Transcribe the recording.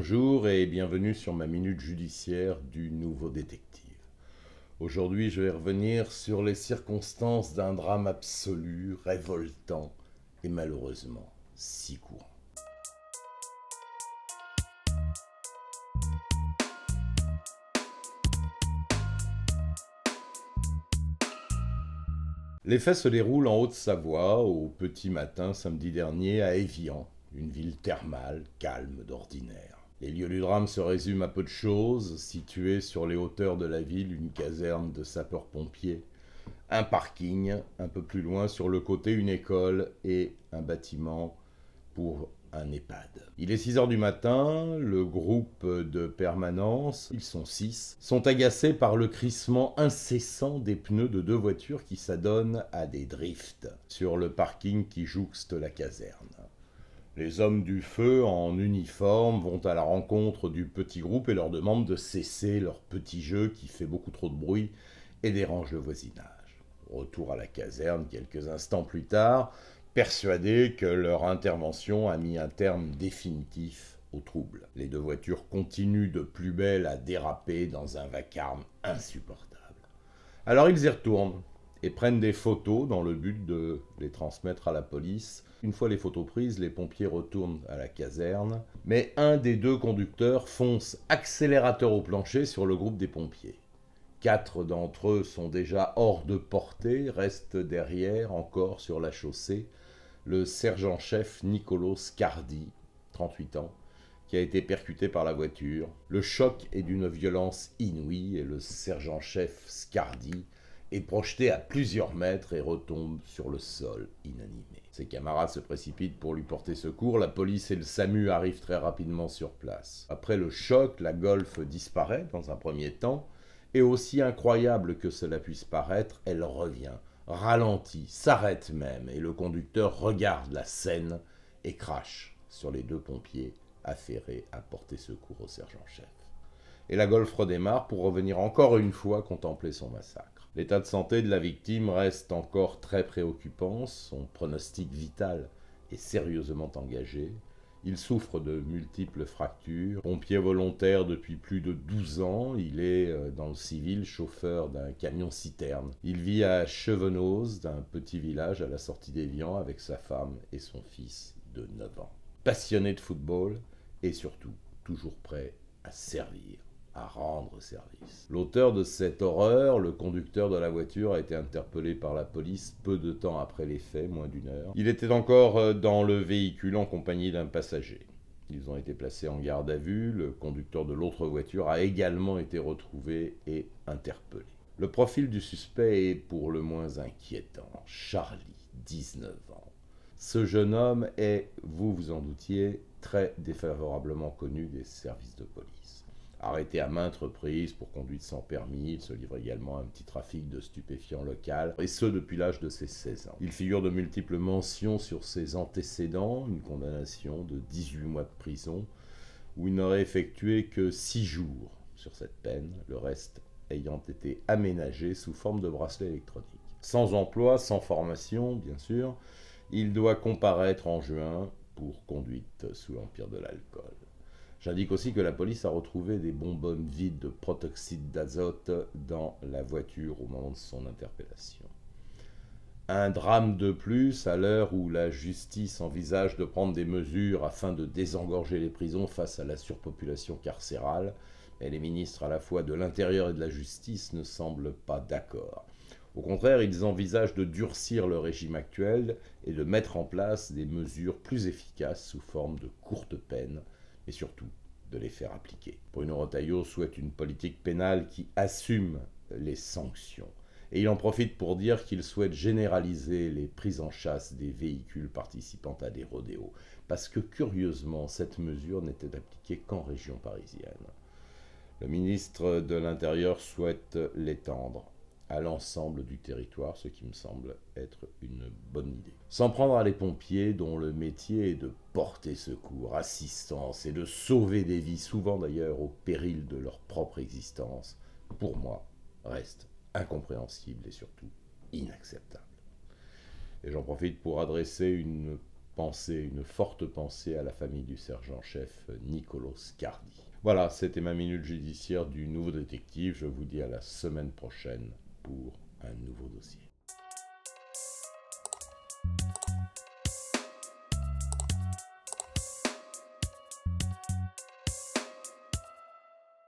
Bonjour et bienvenue sur ma minute judiciaire du Nouveau Détective. Aujourd'hui, je vais revenir sur les circonstances d'un drame absolu, révoltant et malheureusement si courant. Les faits se déroulent en Haute-Savoie au petit matin samedi dernier à Évian, une ville thermale, calme d'ordinaire. Les lieux du drame se résument à peu de choses, situés sur les hauteurs de la ville, une caserne de sapeurs-pompiers, un parking, un peu plus loin sur le côté une école et un bâtiment pour un EHPAD. Il est 6 heures du matin, le groupe de permanence, ils sont 6, sont agacés par le crissement incessant des pneus de 2 voitures qui s'adonnent à des drifts sur le parking qui jouxte la caserne. Les hommes du feu en uniforme vont à la rencontre du petit groupe et leur demandent de cesser leur petit jeu qui fait beaucoup trop de bruit et dérange le voisinage. Retour à la caserne quelques instants plus tard, persuadés que leur intervention a mis un terme définitif au trouble. Les 2 voitures continuent de plus belle à déraper dans un vacarme insupportable. Alors ils y retournent et prennent des photos dans le but de les transmettre à la police. Une fois les photos prises, les pompiers retournent à la caserne, mais un des 2 conducteurs fonce accélérateur au plancher sur le groupe des pompiers. 4 d'entre eux sont déjà hors de portée, restent derrière, encore sur la chaussée, le sergent-chef Nicolo Scardi, 38 ans, qui a été percuté par la voiture. Le choc est d'une violence inouïe et le sergent-chef Scardi est projeté à plusieurs mètres et retombe sur le sol inanimé. Ses camarades se précipitent pour lui porter secours, la police et le SAMU arrivent très rapidement sur place. Après le choc, la Golf disparaît dans un premier temps, et aussi incroyable que cela puisse paraître, elle revient, ralentit, s'arrête même, et le conducteur regarde la scène et crache sur les 2 pompiers affairés à porter secours au sergent-chef. Et la Golf redémarre pour revenir encore une fois contempler son massacre. L'état de santé de la victime reste encore très préoccupant, son pronostic vital est sérieusement engagé. Il souffre de multiples fractures. Pompier volontaire depuis plus de 12 ans, il est dans le civil chauffeur d'un camion-citerne. Il vit à Chevenoz, d'un petit village à la sortie d'Évian, avec sa femme et son fils de 9 ans. Passionné de football et surtout toujours prêt à servir, à rendre service. L'auteur de cette horreur, le conducteur de la voiture, a été interpellé par la police peu de temps après les faits, moins d'1 heure. Il était encore dans le véhicule en compagnie d'un passager. Ils ont été placés en garde à vue. Le conducteur de l'autre voiture a également été retrouvé et interpellé. Le profil du suspect est pour le moins inquiétant. Charlie, 19 ans. Ce jeune homme est, vous vous en doutiez, très défavorablement connu des services de police. Arrêté à maintes reprises pour conduite sans permis, il se livre également à un petit trafic de stupéfiants local, et ce depuis l'âge de ses 16 ans. Il figure de multiples mentions sur ses antécédents, une condamnation de 18 mois de prison, où il n'aurait effectué que 6 jours sur cette peine, le reste ayant été aménagé sous forme de bracelet électronique. Sans emploi, sans formation, bien sûr, il doit comparaître en juin pour conduite sous l'empire de l'alcool. J'indique aussi que la police a retrouvé des bonbonnes vides de protoxyde d'azote dans la voiture au moment de son interpellation. Un drame de plus à l'heure où la justice envisage de prendre des mesures afin de désengorger les prisons face à la surpopulation carcérale, mais les ministres à la fois de l'Intérieur et de la Justice ne semblent pas d'accord. Au contraire, ils envisagent de durcir le régime actuel et de mettre en place des mesures plus efficaces sous forme de courtes peines, et surtout de les faire appliquer. Bruno Retailleau souhaite une politique pénale qui assume les sanctions. Et il en profite pour dire qu'il souhaite généraliser les prises en chasse des véhicules participant à des rodéos, parce que curieusement, cette mesure n'était appliquée qu'en région parisienne. Le ministre de l'Intérieur souhaite l'étendre à l'ensemble du territoire, ce qui me semble être une bonne idée. S'en prendre à les pompiers, dont le métier est de porter secours, assistance et de sauver des vies, souvent d'ailleurs au péril de leur propre existence, pour moi, reste incompréhensible et surtout inacceptable. Et j'en profite pour adresser une une forte pensée à la famille du sergent-chef Niccolò Scardi. Voilà, c'était ma minute judiciaire du nouveau détective. Je vous dis à la semaine prochaine pour un nouveau dossier.